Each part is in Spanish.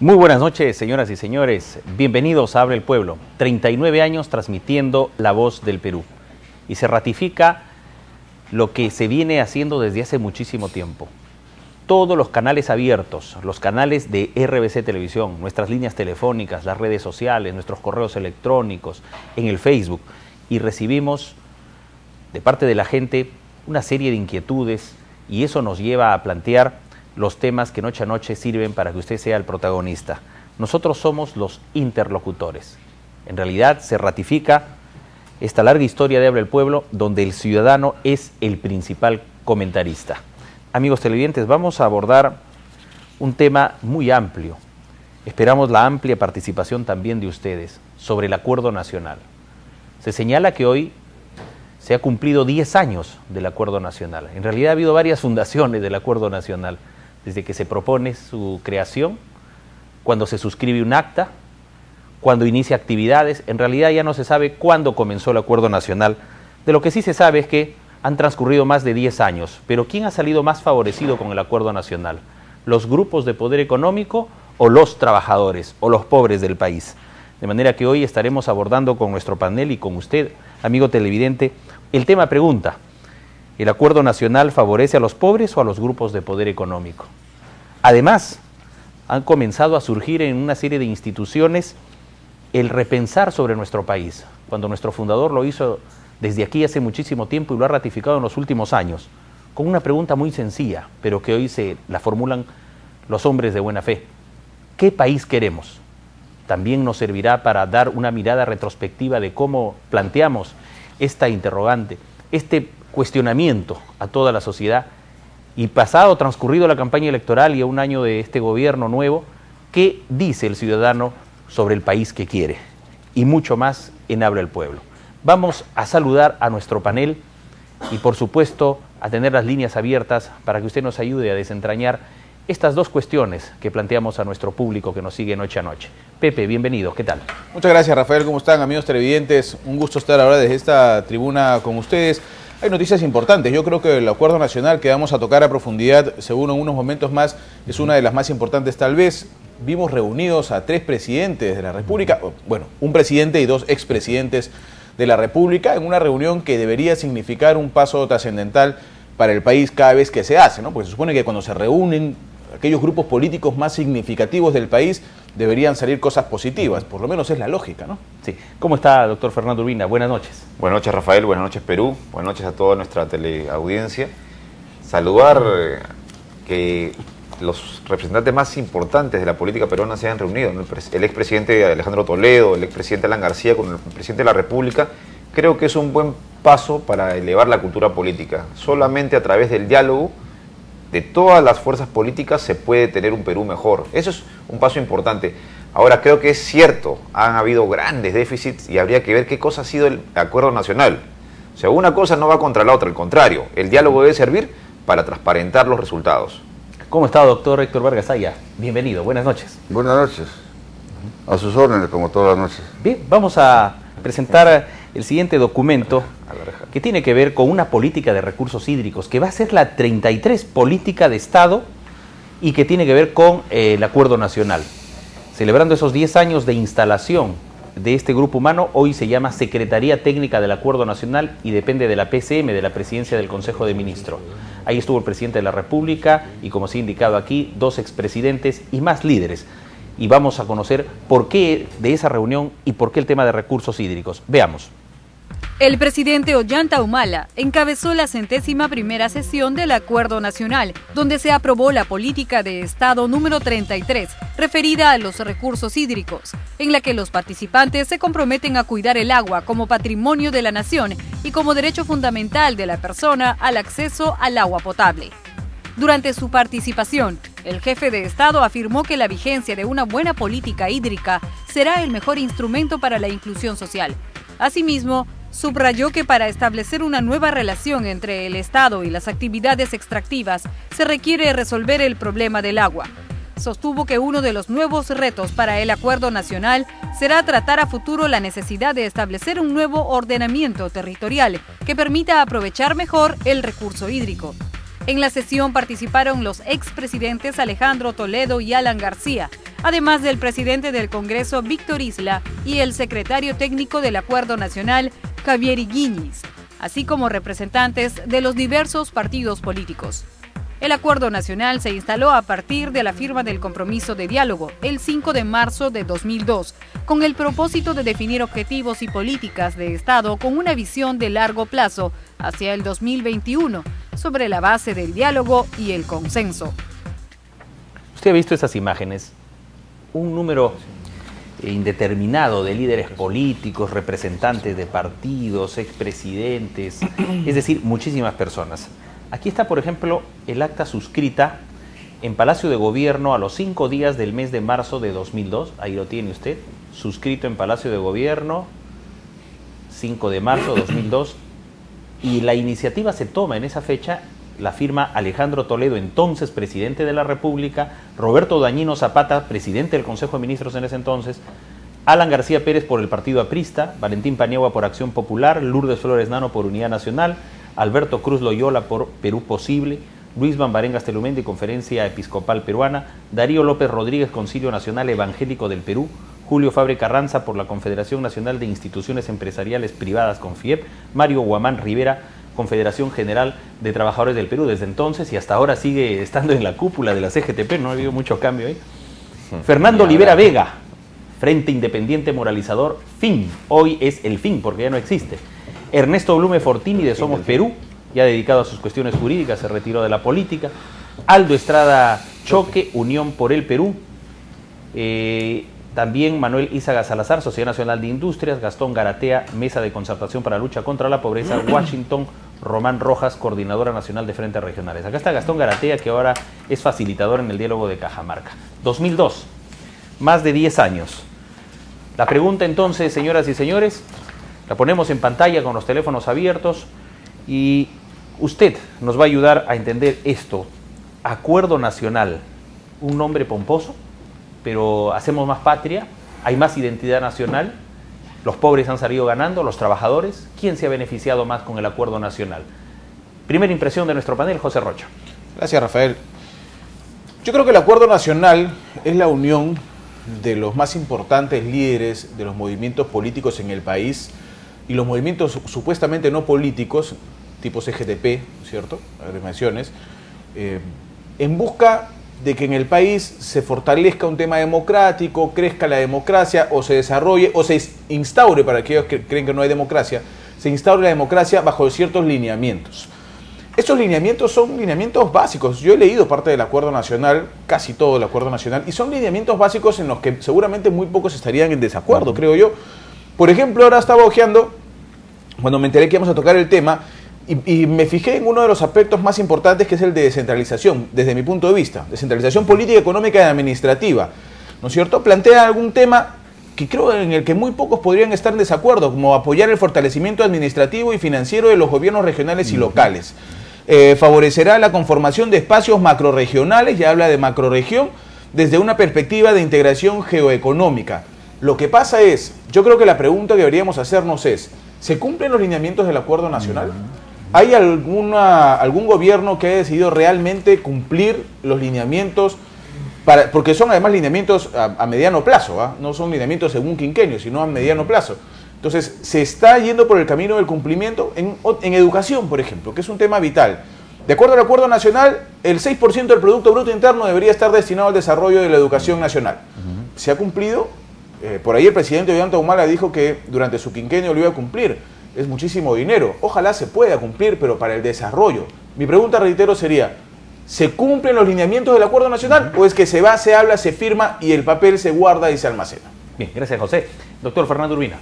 Muy buenas noches, señoras y señores. Bienvenidos a Abre el Pueblo. 39 años transmitiendo la voz del Perú. Y se ratifica lo que se viene haciendo desde hace muchísimo tiempo. Todos los canales abiertos, los canales de RBC Televisión, nuestras líneas telefónicas, las redes sociales, nuestros correos electrónicos, en el Facebook. Y recibimos de parte de la gente una serie de inquietudes y eso nos lleva a plantear los temas que noche a noche sirven para que usted sea el protagonista. Nosotros somos los interlocutores. En realidad se ratifica esta larga historia de Abre el Pueblo, donde el ciudadano es el principal comentarista. Amigos televidentes, vamos a abordar un tema muy amplio. Esperamos la amplia participación también de ustedes sobre el Acuerdo Nacional. Se señala que hoy se ha cumplido 10 años del Acuerdo Nacional. En realidad ha habido varias fundaciones del Acuerdo Nacional, desde que se propone su creación, cuando se suscribe un acta, cuando inicia actividades. En realidad ya no se sabe cuándo comenzó el Acuerdo Nacional. De lo que sí se sabe es que han transcurrido más de 10 años. Pero ¿quién ha salido más favorecido con el Acuerdo Nacional? ¿Los grupos de poder económico o los trabajadores o los pobres del país? De manera que hoy estaremos abordando con nuestro panel y con usted, amigo televidente, el tema pregunta: ¿el Acuerdo Nacional favorece a los pobres o a los grupos de poder económico? Además, han comenzado a surgir en una serie de instituciones el repensar sobre nuestro país, cuando nuestro fundador lo hizo desde aquí hace muchísimo tiempo y lo ha ratificado en los últimos años, con una pregunta muy sencilla, pero que hoy se la formulan los hombres de buena fe. ¿Qué país queremos? También nos servirá para dar una mirada retrospectiva de cómo planteamos esta interrogante, este cuestionamiento a toda la sociedad. Y transcurrido la campaña electoral y a un año de este gobierno nuevo, ¿qué dice el ciudadano sobre el país que quiere? Y mucho más en Abre el Pueblo. Vamos a saludar a nuestro panel y por supuesto a tener las líneas abiertas para que usted nos ayude a desentrañar estas dos cuestiones que planteamos a nuestro público que nos sigue noche a noche. Pepe, bienvenido, ¿qué tal? Muchas gracias, Rafael, ¿cómo están, amigos televidentes? Un gusto estar ahora desde esta tribuna con ustedes. Hay noticias importantes. Yo creo que el Acuerdo Nacional que vamos a tocar a profundidad, según en unos momentos más, es una de las más importantes tal vez. Vimos reunidos a 3 presidentes de la República, bueno, un presidente y 2 expresidentes de la República, en una reunión que debería significar un paso trascendental para el país cada vez que se hace, ¿no? Porque se supone que cuando se reúnen aquellos grupos políticos más significativos del país deberían salir cosas positivas, por lo menos es la lógica, ¿no? Sí. ¿Cómo está, doctor Fernando Urbina? Buenas noches. Buenas noches, Rafael, buenas noches, Perú, buenas noches a toda nuestra teleaudiencia. Saludar que los representantes más importantes de la política peruana se han reunido, ¿no? El expresidente Alejandro Toledo, el expresidente Alan García con el presidente de la República. Creo que es un buen paso para elevar la cultura política. Solamente a través del diálogo de todas las fuerzas políticas se puede tener un Perú mejor. Eso es un paso importante. Ahora, creo que es cierto, han habido grandes déficits y habría que ver qué cosa ha sido el Acuerdo Nacional. O sea, una cosa no va contra la otra, al contrario. El diálogo debe servir para transparentar los resultados. ¿Cómo está, doctor Héctor Vargas Aya? Bienvenido, buenas noches. Buenas noches. A sus órdenes, como todas las noches. Bien, vamos a presentar el siguiente documento que tiene que ver con una política de recursos hídricos, que va a ser la 33 política de Estado y que tiene que ver con el Acuerdo Nacional. Celebrando esos 10 años de instalación de este grupo humano, hoy se llama Secretaría Técnica del Acuerdo Nacional y depende de la PCM, de la Presidencia del Consejo de Ministros. Ahí estuvo el presidente de la República y, como se ha indicado aquí, 2 expresidentes y más líderes. Y vamos a conocer por qué de esa reunión y por qué el tema de recursos hídricos. Veamos. El presidente Ollanta Humala encabezó la 101ª sesión del Acuerdo Nacional, donde se aprobó la política de Estado número 33, referida a los recursos hídricos, en la que los participantes se comprometen a cuidar el agua como patrimonio de la nación y como derecho fundamental de la persona al acceso al agua potable. Durante su participación, el jefe de Estado afirmó que la vigencia de una buena política hídrica será el mejor instrumento para la inclusión social. Asimismo, subrayó que para establecer una nueva relación entre el Estado y las actividades extractivas se requiere resolver el problema del agua. Sostuvo que uno de los nuevos retos para el Acuerdo Nacional será tratar a futuro la necesidad de establecer un nuevo ordenamiento territorial que permita aprovechar mejor el recurso hídrico. En la sesión participaron los expresidentes Alejandro Toledo y Alan García, además del presidente del Congreso, Víctor Isla, y el secretario técnico del Acuerdo Nacional, Javier Higuíñez, así como representantes de los diversos partidos políticos. El Acuerdo Nacional se instaló a partir de la firma del compromiso de diálogo el 5 de marzo de 2002, con el propósito de definir objetivos y políticas de Estado con una visión de largo plazo hacia el 2021, sobre la base del diálogo y el consenso. Usted ha visto esas imágenes, un número indeterminado de líderes políticos, representantes de partidos, expresidentes, es decir, muchísimas personas. Aquí está, por ejemplo, el acta suscrita en Palacio de Gobierno a los 5 días del mes de marzo de 2002. Ahí lo tiene usted, suscrito en Palacio de Gobierno, 5 de marzo de 2002. Y la iniciativa se toma en esa fecha, la firma Alejandro Toledo, entonces presidente de la República, Roberto Dañino Zapata, presidente del Consejo de Ministros en ese entonces, Alan García Pérez por el Partido Aprista, Valentín Paniagua por Acción Popular, Lourdes Flores Nano por Unidad Nacional, Alberto Cruz Loyola por Perú Posible, Luis Bambarengas Telumendi, Conferencia Episcopal Peruana, Darío López Rodríguez, Concilio Nacional Evangélico del Perú, Julio Fabre Carranza por la Confederación Nacional de Instituciones Empresariales Privadas, CONFIEP, Mario Guamán Rivera, Confederación General de Trabajadores del Perú desde entonces y hasta ahora sigue estando en la cúpula de la CGTP, no ha habido mucho cambio ahí. Fernando Olivera Vega, Frente Independiente Moralizador, FIN, hoy es el FIN porque ya no existe. Ernesto Blume Fortini de Somos Perú, ya dedicado a sus cuestiones jurídicas, se retiró de la política. Aldo Estrada Choque, Unión por el Perú. También Manuel Izaga Salazar, Sociedad Nacional de Industrias. Gastón Garatea, Mesa de Concertación para la Lucha contra la Pobreza. Washington Román Rojas, Coordinadora Nacional de Frentes Regionales. Acá está Gastón Garatea, que ahora es facilitador en el diálogo de Cajamarca. 2002, más de 10 años. La pregunta entonces, señoras y señores, la ponemos en pantalla con los teléfonos abiertos y usted nos va a ayudar a entender esto. Acuerdo Nacional, un nombre pomposo, pero hacemos más patria, hay más identidad nacional, los pobres han salido ganando, los trabajadores. ¿Quién se ha beneficiado más con el Acuerdo Nacional? Primera impresión de nuestro panel, José Rocha. Gracias, Rafael. Yo creo que el Acuerdo Nacional es la unión de los más importantes líderes de los movimientos políticos en el país y los movimientos supuestamente no políticos, tipo CGTP, ¿cierto? Agrupaciones, en busca de que en el país se fortalezca un tema democrático, crezca la democracia o se desarrolle o se instaure, para aquellos que creen que no hay democracia, se instaure la democracia bajo ciertos lineamientos. Estos lineamientos son lineamientos básicos. Yo he leído parte del Acuerdo Nacional, casi todo el Acuerdo Nacional, y son lineamientos básicos en los que seguramente muy pocos estarían en desacuerdo, creo yo. Por ejemplo, ahora estaba hojeando, cuando me enteré que íbamos a tocar el tema, y me fijé en uno de los aspectos más importantes, que es el de descentralización, desde mi punto de vista. Descentralización política, económica y administrativa. ¿No es cierto? Plantea algún tema que creo en el que muy pocos podrían estar en desacuerdo, como apoyar el fortalecimiento administrativo y financiero de los gobiernos regionales y locales. Favorecerá la conformación de espacios macrorregionales, ya habla de macrorregión, desde una perspectiva de integración geoeconómica. Lo que pasa es, yo creo que la pregunta que deberíamos hacernos es, ¿se cumplen los lineamientos del Acuerdo Nacional? ¿Hay algún gobierno que haya decidido realmente cumplir los lineamientos? Porque son además lineamientos a mediano plazo, ¿eh? No son lineamientos según quinquenio, sino a mediano plazo. Entonces, se está yendo por el camino del cumplimiento en educación, por ejemplo, que es un tema vital. De acuerdo al Acuerdo Nacional, el 6% del Producto Bruto Interno debería estar destinado al desarrollo de la educación nacional. ¿Se ha cumplido? Por ahí el presidente Ollanta Humala dijo que durante su quinquenio lo iba a cumplir. Es muchísimo dinero. Ojalá se pueda cumplir, pero para el desarrollo. Mi pregunta, reitero, sería, ¿se cumplen los lineamientos del Acuerdo Nacional o es que se va, se habla, se firma y el papel se guarda y se almacena? Bien, gracias, José. Doctor Fernando Urbina.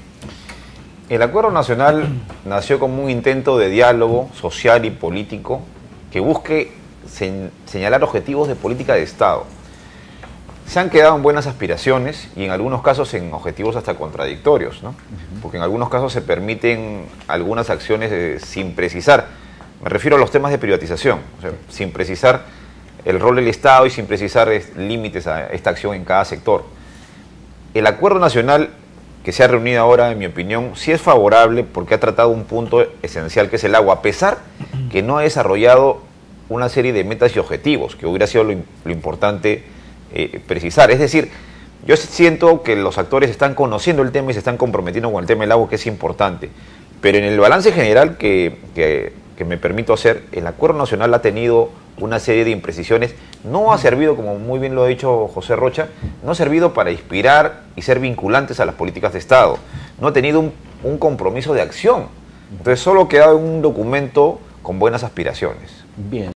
El Acuerdo Nacional nació como un intento de diálogo social y político que busque señalar objetivos de política de Estado. Se han quedado en buenas aspiraciones y en algunos casos en objetivos hasta contradictorios, ¿no? Porque en algunos casos se permiten algunas acciones sin precisar. Me refiero a los temas de privatización, o sea, sin precisar el rol del Estado y sin precisar límites a esta acción en cada sector. El Acuerdo Nacional que se ha reunido ahora, en mi opinión, sí es favorable porque ha tratado un punto esencial que es el agua, a pesar que no ha desarrollado una serie de metas y objetivos, que hubiera sido lo importante precisar. Es decir, Yo siento que los actores están conociendo el tema y se están comprometiendo con el tema del agua, que es importante. Pero en el balance general que me permito hacer, el Acuerdo Nacional ha tenido una serie de imprecisiones. No ha servido, como muy bien lo ha dicho José Rocha, no ha servido para inspirar y ser vinculantes a las políticas de Estado. No ha tenido un compromiso de acción. Entonces solo queda un documento con buenas aspiraciones. Bien.